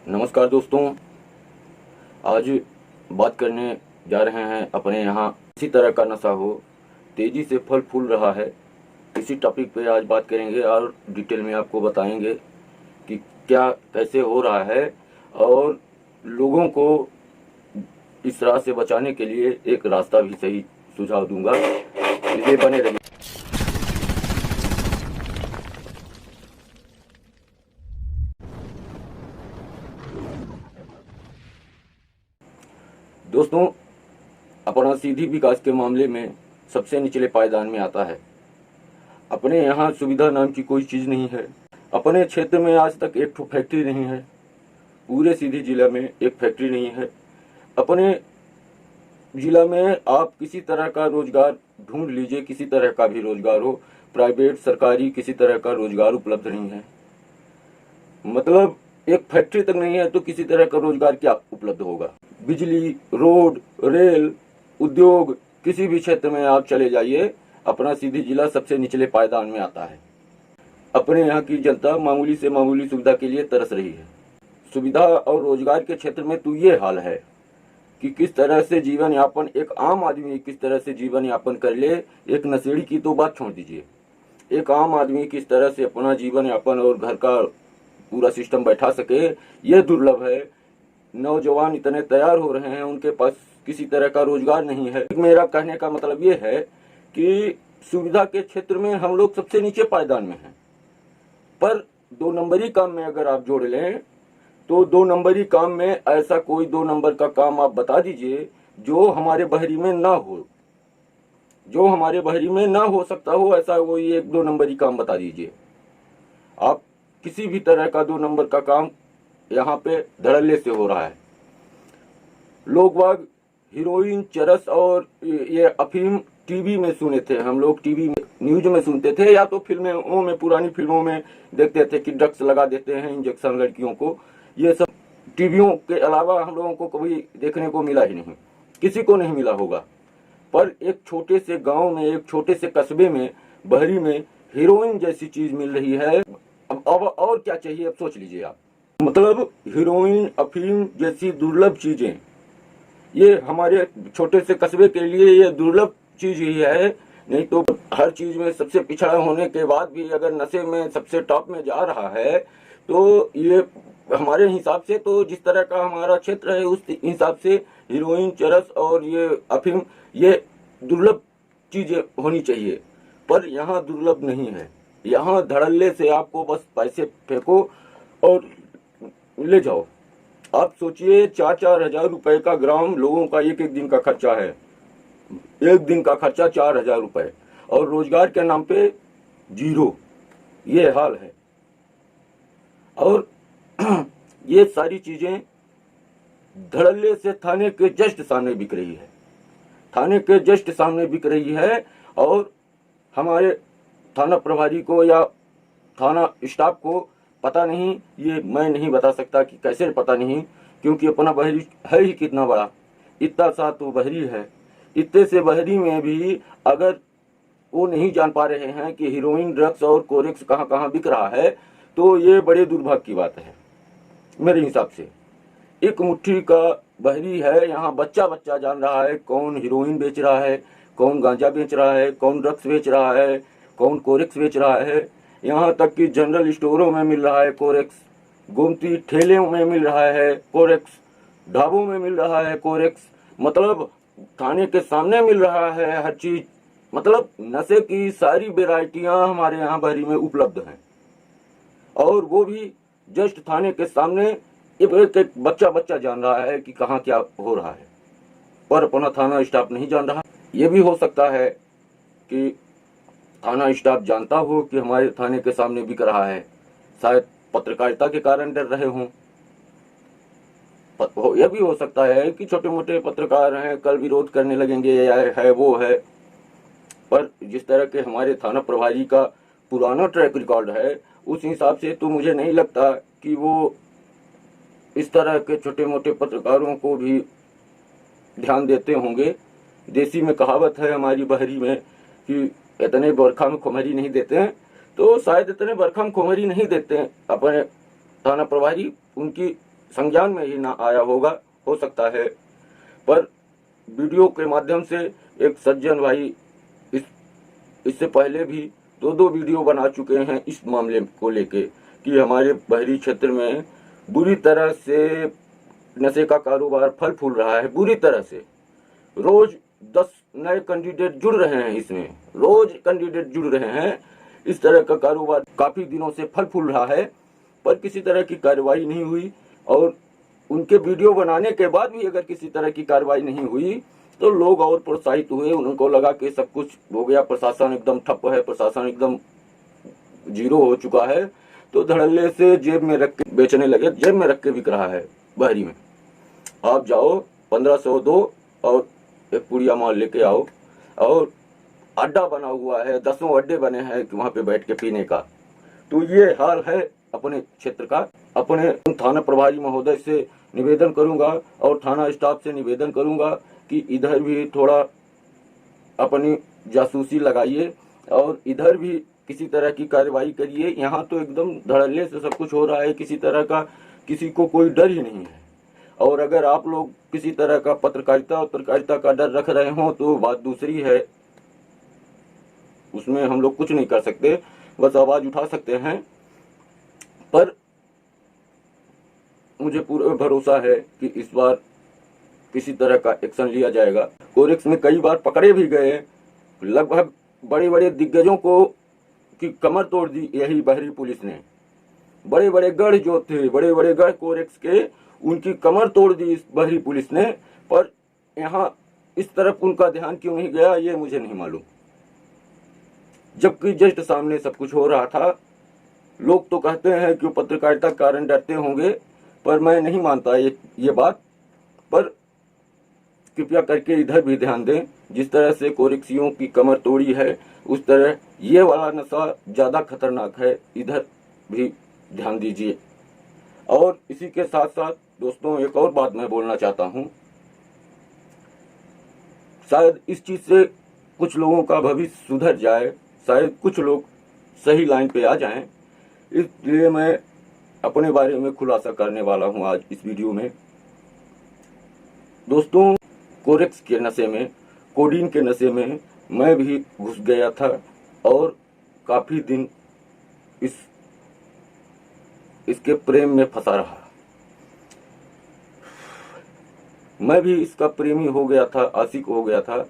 नमस्कार दोस्तों, आज बात करने जा रहे हैं अपने यहाँ इसी तरह का नशा हो तेज़ी से फल फूल रहा है। इसी टॉपिक पे आज बात करेंगे और डिटेल में आपको बताएंगे कि क्या कैसे हो रहा है और लोगों को इस राह से बचाने के लिए एक रास्ता भी सही सुझाव दूंगा। इसलिए बने रहिए। दोस्तों, अपना सीधी विकास के मामले में सबसे निचले पायदान में आता है। अपने यहाँ सुविधा नाम की कोई चीज़ नहीं है। अपने क्षेत्र में आज तक एक फैक्ट्री नहीं है। पूरे सीधी जिला में एक फैक्ट्री नहीं है। अपने जिला में आप किसी तरह का रोजगार ढूंढ लीजिए, किसी तरह का भी रोजगार हो, प्राइवेट सरकारी किसी तरह का रोजगार उपलब्ध नहीं है। मतलब एक फैक्ट्री तक नहीं है तो किसी तरह का रोजगार क्या उपलब्ध होगा। बिजली, रोड, रेल, उद्योग, किसी भी क्षेत्र में आप चले जाइए, अपना सीधी जिला सबसे निचले पायदान में आता है। अपने यहाँ की जनता मामूली से मामूली सुविधा के लिए तरस रही है। सुविधा और रोजगार के क्षेत्र में तो ये हाल है कि किस तरह से जीवन यापन एक आम आदमी किस तरह से जीवन यापन कर ले। एक नशेड़ी की तो बात छोड़ दीजिए, एक आम आदमी किस तरह से अपना जीवन यापन और घर का पूरा सिस्टम बैठा सके, यह दुर्लभ है। नौजवान इतने तैयार हो रहे हैं, उनके पास किसी तरह का रोजगार नहीं है। मेरा कहने का मतलब ये है कि सुविधा के क्षेत्र में हम लोग सबसे नीचे पायदान में हैं, पर 2 नंबरी काम में अगर आप जोड़ लें तो 2 नंबरी काम में ऐसा कोई 2 नंबर का काम आप बता दीजिए जो हमारे बहरी में ना हो, जो हमारे बहरी में ना हो सकता हो, ऐसा कोई 1-2 नंबरी काम बता दीजिए। आप किसी भी तरह का 2 नंबर का काम यहाँ पे धड़ल्ले से हो रहा है। लोग बाग हीरोइन, चरस और ये अफीम टीवी में सुने थे, हम लोग टीवी में न्यूज में सुनते थे या तो फिल्मों में, पुरानी फिल्मों में देखते थे कि ड्रग्स लगा देते हैं इंजेक्शन लड़कियों को। ये सब टीवियों के अलावा हम लोगों को कभी देखने को मिला ही नहीं, किसी को नहीं मिला होगा। पर एक छोटे से गांव में, एक छोटे से कस्बे में, बहरी में हीरोइन जैसी चीज मिल रही है। अब और क्या चाहिए, अब सोच लीजिए आप। मतलब हीरोइन, अफीम जैसी दुर्लभ चीजें, ये हमारे छोटे से कस्बे के लिए ये दुर्लभ चीज ही है। नहीं तो हर चीज में सबसे पिछड़ा होने के बाद भी अगर नशे में सबसे टॉप में जा रहा है तो ये हमारे हिसाब से, तो जिस तरह का हमारा क्षेत्र है उस हिसाब से हीरोइन, चरस और ये अफीम ये दुर्लभ चीजें होनी चाहिए। पर यहाँ दुर्लभ नहीं है। यहाँ धड़ल्ले से आपको बस पैसे फेंको और ले जाओ। आप सोचिए 4-4 हजार रुपए का ग्राम लोगों का एक दिन का खर्चा है। एक दिन का खर्चा 4,000 रुपए और रोजगार के नाम पे 0। ये हाल है। और ये सारी चीजें धड़ल्ले से थाने के जस्ट सामने बिक रही है, थाने के जस्ट सामने बिक रही है। और हमारे थाना प्रभारी को या थाना स्टाफ को पता नहीं, ये मैं नहीं बता सकता कि कैसे पता नहीं, क्योंकि अपना बहरी है ही कितना बड़ा, इतना सा तो बहरी है। इतने से बहरी में भी अगर वो नहीं जान पा रहे हैं कि हीरोइन, ड्रग्स और कोरेक्स कहाँ कहाँ बिक रहा है, तो ये बड़े दुर्भाग्य की बात है मेरे हिसाब से। एक मुट्ठी का बहरी है, यहाँ बच्चा बच्चा जान रहा है कौन हीरोइन बेच रहा है, कौन गांजा बेच रहा है, कौन ड्रग्स बेच रहा है, कौन कोरेक्स बेच रहा है। यहाँ तक कि जनरल स्टोरों में मिल रहा है कोरेक्स, गोमती ठेले में मिल रहा है कोरेक्स, ढाबों में मिल रहा है कोरेक्स। मतलब थाने के सामने मिल रहा है हर चीज। मतलब नशे की सारी वेराइटियां हमारे यहाँ बहरी में उपलब्ध हैं, और वो भी जस्ट थाने के सामने। एक बच्चा बच्चा जान रहा है कि कहाँ क्या हो रहा है, पर अपना थाना स्टाफ नहीं जान रहा। ये भी हो सकता है कि थाना स्टाफ जानता हो कि हमारे थाने के सामने बिक रहा है, शायद पत्रकारिता के कारण डर रहे हों। यह भी हो सकता है कि छोटे मोटे पत्रकार हैं, कल विरोध करने लगेंगे, या है वो है। पर जिस तरह के हमारे थाना प्रभारी का पुराना ट्रैक रिकॉर्ड है, उस हिसाब से तो मुझे नहीं लगता कि वो इस तरह के छोटे मोटे पत्रकारों को भी ध्यान देते होंगे। देसी में कहावत है हमारी बहरी में कि इतने बरखा में खुमरी नहीं देते हैं, तो शायद इतने बरखा में खुमरी नहीं देते हैं अपने थाना प्रभारी। उनकी संज्ञान में ही ना आया होगा, हो सकता है। पर वीडियो के माध्यम से एक सज्जन भाई इससे पहले भी दो वीडियो बना चुके हैं इस मामले को लेके कि हमारे बहरी क्षेत्र में बुरी तरह से नशे का कारोबार फल फूल रहा है। बुरी तरह से रोज 10 नए कैंडिडेट जुड़ रहे हैं, इसमें रोज कैंडिडेट जुड़ रहे हैं। इस तरह का कारोबार काफी दिनों से फल फूल रहा है, पर किसी तरह की कार्रवाई नहीं हुई। और उनके वीडियो बनाने के बाद भी अगर किसी तरह की कार्रवाई नहीं हुई तो लोग और प्रोत्साहित हुए। उनको लगा कि सब कुछ हो गया, प्रशासन एकदम ठप्प है, प्रशासन एकदम जीरो हो चुका है, तो धड़ल्ले से जेब में रख के बेचने लगे। जेब में रख के बिक रहा है बहरी में। आप जाओ 1500 दो और एक पुड़िया माल लेके आओ, और अड्डा बना हुआ है, 10 अड्डे बने हैं कि वहां पे बैठ के पीने का। तो ये हाल है अपने क्षेत्र का। अपने थाना प्रभारी महोदय से निवेदन करूंगा और थाना स्टाफ से निवेदन करूंगा कि इधर भी थोड़ा अपनी जासूसी लगाइए और इधर भी किसी तरह की कार्रवाई करिए। यहाँ तो एकदम धड़ल्ले से सब कुछ हो रहा है, किसी तरह का किसी को कोई डर ही नहीं है। और अगर आप लोग किसी तरह का पत्रकारिता का डर रख रहे हो तो बात दूसरी है, उसमें हम लोग कुछ नहीं कर सकते, बस आवाज उठा सकते हैं। पर मुझे पूरा भरोसा है कि इस बार किसी तरह का एक्शन लिया जाएगा। कोरेक्स में कई बार पकड़े भी गए, लगभग बड़े बड़े दिग्गजों को की कमर तोड़ दी यही बहरी पुलिस ने। बड़े बड़े गढ़ जो थे, बड़े बड़े गढ़ कोरेक्स के, उनकी कमर तोड़ दी इस बहरी पुलिस ने। पर यहाँ इस तरफ उनका ध्यान क्यों नहीं गया ये मुझे नहीं मालूम, जबकि जस्ट सामने सब कुछ हो रहा था। लोग तो कहते हैं कि पत्रकारिता के कारण डरते होंगे, पर मैं नहीं मानता ये बात। पर कृपया करके इधर भी ध्यान दें। जिस तरह से कोरेक्सियों की कमर तोड़ी है, उस तरह ये वाला नशा ज्यादा खतरनाक है, इधर भी ध्यान दीजिए। और इसी के साथ साथ दोस्तों एक और बात मैं बोलना चाहता हूं। शायद इस चीज से कुछ लोगों का भविष्य सुधर जाए, शायद कुछ लोग सही लाइन पे आ जाएं, इसलिए मैं अपने बारे में खुलासा करने वाला हूं आज इस वीडियो में। दोस्तों, कोरेक्स के नशे में, कोडीन के नशे में मैं भी घुस गया था और काफी दिन इसके प्रेम में फंसा रहा। मैं भी इसका प्रेमी हो गया था, आशिक हो गया था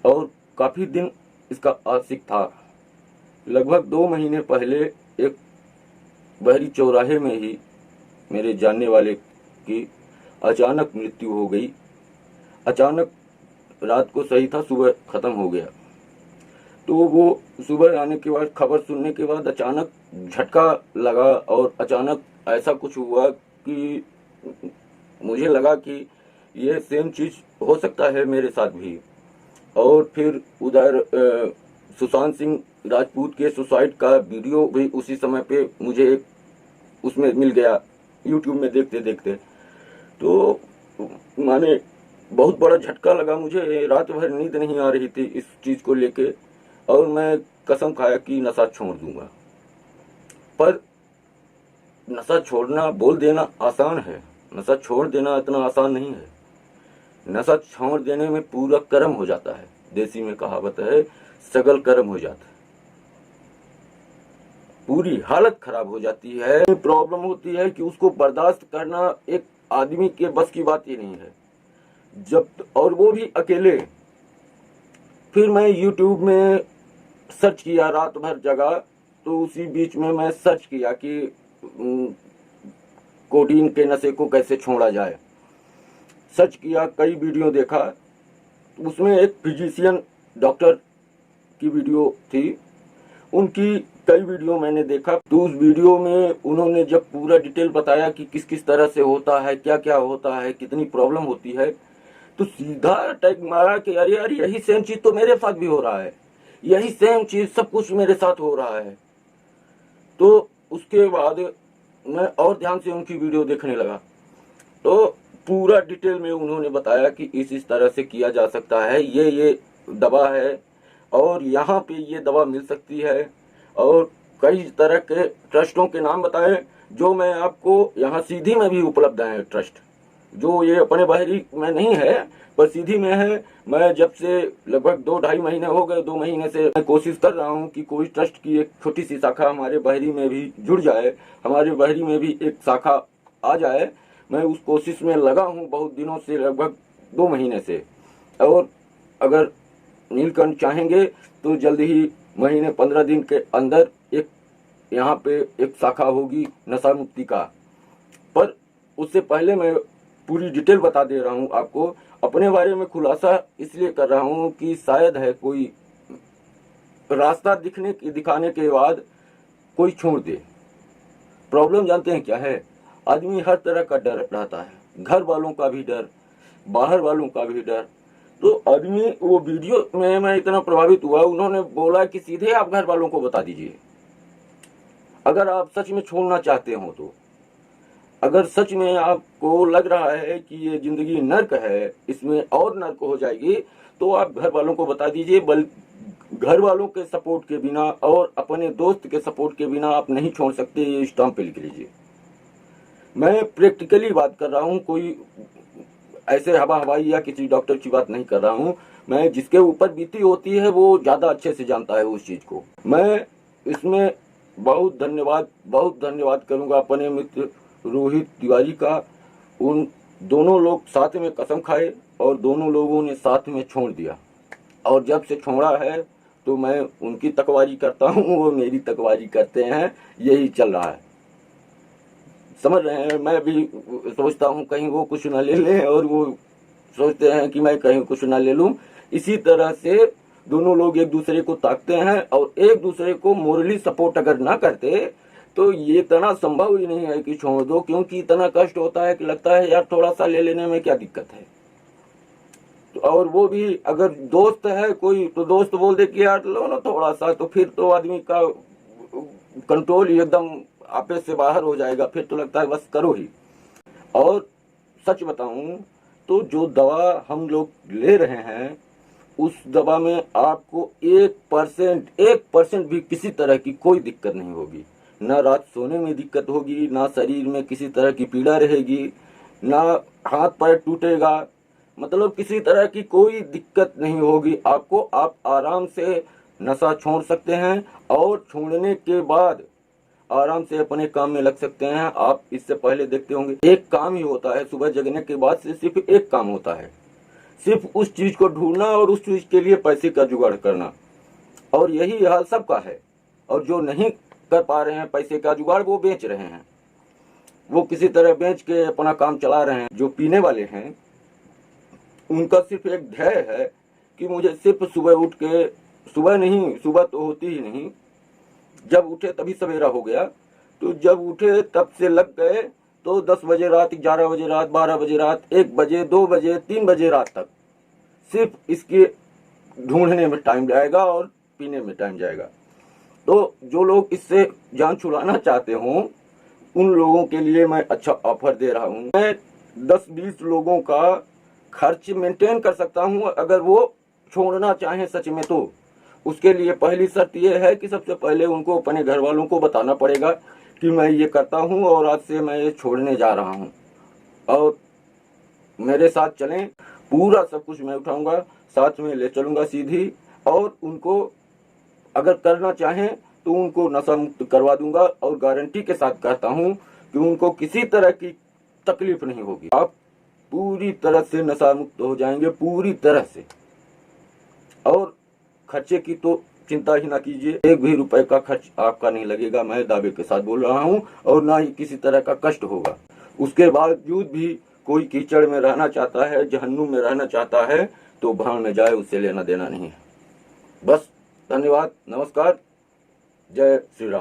और काफी दिन इसका आशिक था। लगभग 2 महीने पहले एक बहरी चौराहे में ही मेरे जानने वाले की अचानक मृत्यु हो गई। अचानक, रात को सही था, सुबह खत्म हो गया। तो वो सुबह आने के बाद, खबर सुनने के बाद अचानक झटका लगा और अचानक ऐसा कुछ हुआ कि मुझे लगा कि ये सेम चीज हो सकता है मेरे साथ भी। और फिर उधर सुशांत सिंह राजपूत के सुसाइड का वीडियो भी उसी समय पे मुझे उसमें मिल गया, यूट्यूब में देखते देखते। तो माने बहुत बड़ा झटका लगा मुझे। रात भर नींद नहीं आ रही थी इस चीज को लेके, और मैं कसम खाया कि नशा छोड़ दूंगा। पर नशा छोड़ना, बोल देना आसान है, नशा छोड़ देना इतना आसान नहीं है। नशा छोड़ देने में पूरा कर्म हो जाता है। देसी में कहावत है, सगल कर्म हो जाता है, पूरी हालत खराब हो जाती है। प्रॉब्लम होती है कि उसको बर्दाश्त करना एक आदमी के बस की बात ही नहीं है, जब, और वो भी अकेले। फिर मैं यूट्यूब में सर्च किया, रात भर जगा, तो उसी बीच में मैं सर्च किया कि कोडीन के नशे को कैसे छोड़ा जाए। सर्च किया, कई वीडियो देखा, उसमें एक फिजिशियन डॉक्टर की वीडियो थी, उनकी कई वीडियो मैंने देखा। तो उस वीडियो में उन्होंने जब पूरा डिटेल बताया कि किस किस तरह से होता है, क्या क्या होता है, कितनी प्रॉब्लम होती है, तो सीधा अटैक मारा कि अरे यार यही सेम चीज तो मेरे साथ भी हो रहा है, यही सेम चीज सब कुछ मेरे साथ हो रहा है। तो उसके बाद मैं और ध्यान से उनकी वीडियो देखने लगा, तो पूरा डिटेल में उन्होंने बताया कि इस तरह से किया जा सकता है, ये दवा है और यहाँ पे ये दवा मिल सकती है, और कई तरह के ट्रस्टों के नाम बताए। जो मैं आपको यहाँ सीधी में भी उपलब्ध है ट्रस्ट, जो ये अपने बहरी में नहीं है पर सीधी में है। मैं जब से लगभग 2-2.5 महीने हो गए, 2 महीने से मैं कोशिश कर रहा हूँ कि कोई ट्रस्ट की एक छोटी सी शाखा हमारे बहरी में भी जुड़ जाए, हमारे बहरी में भी एक शाखा आ जाए। मैं उस कोशिश में लगा हूँ बहुत दिनों से, लगभग 2 महीने से। और अगर नीलकंठ चाहेंगे तो जल्द ही महीने 15 दिन के अंदर एक यहाँ पे एक शाखा होगी नशा मुक्ति का। पर उससे पहले मैं पूरी डिटेल बता दे रहा हूँ आपको। अपने बारे में खुलासा इसलिए कर रहा हूँ कि शायद है कोई रास्ता दिखाने के बाद कोई छोड़ दे। प्रॉब्लम जानते हैं क्या है? आदमी हर तरह का डर रहता है, घर वालों का भी डर, बाहर वालों का भी डर। तो आदमी वो वीडियो में मैं इतना प्रभावित हुआ, उन्होंने बोला कि सीधे आप घर वालों को बता दीजिए अगर आप सच में छोड़ना चाहते हो तो। अगर सच में आपको लग रहा है कि ये जिंदगी नर्क है, इसमें और नर्क हो जाएगी, तो आप घर वालों को बता दीजिए। घर वालों के सपोर्ट के बिना और अपने दोस्त के सपोर्ट के बिना आप नहीं छोड़ सकते, ये स्टाम्प पे लिख लीजिए। मैं प्रैक्टिकली बात कर रहा हूँ, कोई ऐसे हवा हवाई या किसी डॉक्टर की बात नहीं कर रहा हूँ। मैं जिसके ऊपर बीती होती है वो ज्यादा अच्छे से जानता है उस चीज को। मैं इसमें बहुत धन्यवाद करूंगा अपने मित्र रोहित तिवारी का। उन दोनों लोग साथ में कसम खाए और दोनों लोगों ने साथ में छोड़ दिया, और जब से छोड़ा है तो मैं उनकी तकवारी करता हूँ, वो मेरी तकवारी करते हैं, यही चल रहा है। समझ रहे हैं? मैं भी सोचता हूँ कहीं वो कुछ ना ले लें और वो सोचते हैं कि मैं कहीं कुछ ना ले लूं। इसी तरह से दोनों लोग एक दूसरे को ताकते हैं, और एक दूसरे को मोरली सपोर्ट अगर ना करते तो ये इतना संभव ही नहीं है कि छोड़ दो, क्योंकि इतना कष्ट होता है कि लगता है यार थोड़ा सा ले लेने में क्या दिक्कत है। तो और वो भी अगर दोस्त है कोई, तो दोस्त बोल दे कि यार लो ना थोड़ा सा, तो फिर तो आदमी का कंट्रोल एकदम आपे से बाहर हो जाएगा। फिर तो लगता है बस करो ही। और सच बताऊं तो जो दवा हम लोग ले रहे हैं, उस दवा में आपको 1% भी किसी तरह की कोई दिक्कत नहीं होगी। ना रात सोने में दिक्कत होगी, ना शरीर में किसी तरह की पीड़ा रहेगी, ना हाथ पैर टूटेगा, मतलब किसी तरह की कोई दिक्कत नहीं होगी आपको। आप आराम से नशा छोड़ सकते हैं, और छोड़ने के बाद आराम से अपने काम में लग सकते हैं। आप इससे पहले देखते होंगे एक काम ही होता है, सुबह जगने के बाद से सिर्फ एक काम होता है, सिर्फ उस चीज को ढूंढना और उस चीज के लिए पैसे का जुगाड़ करना। और यही हाल सबका है। और जो नहीं कर पा रहे हैं पैसे का जुगाड़, वो बेच रहे हैं, वो किसी तरह बेच के अपना काम चला रहे हैं। जो पीने वाले हैं उनका सिर्फ एक ध्येय है कि मुझे सिर्फ सुबह उठ के, सुबह नहीं, सुबह तो होती ही नहीं, जब उठे तभी सवेरा हो गया, तो जब उठे तब से लग गए तो 10 बजे रात, 11 बजे रात, 12 बजे रात, 1 बजे, 2 बजे, 3 बजे रात तक सिर्फ इसके ढूंढने में टाइम जाएगा और पीने में टाइम जाएगा। तो जो लोग इससे जान छुड़ाना चाहते हो, उन लोगों के लिए मैं अच्छा ऑफर दे रहा हूँ। मैं 10-20 लोगों का खर्च मेंटेन कर सकता हूँ अगर वो छोड़ना चाहें सच में। तो उसके लिए पहली शर्त यह है कि सबसे पहले उनको अपने घर वालों को बताना पड़ेगा कि मैं ये करता हूँ और आज से मैं ये छोड़ने जा रहा हूँ, और मेरे साथ चलें, पूरा सब कुछ मैं उठाऊंगा, साथ में ले चलूंगा सीधी। और उनको अगर करना चाहें तो उनको नशा मुक्त करवा दूंगा, और गारंटी के साथ कहता हूँ कि उनको किसी तरह की तकलीफ नहीं होगी। आप पूरी तरह से नशा मुक्त हो जाएंगे, पूरी तरह से। और खर्चे की तो चिंता ही ना कीजिए, 1 भी रुपए का खर्च आपका नहीं लगेगा, मैं दावे के साथ बोल रहा हूँ। और ना ही किसी तरह का कष्ट होगा। उसके बावजूद भी कोई कीचड़ में रहना चाहता है, जहन्नुम में रहना चाहता है, तो भाड़ में जाए, उससे लेना देना नहीं है। बस धन्यवाद, नमस्कार, जय श्री राम।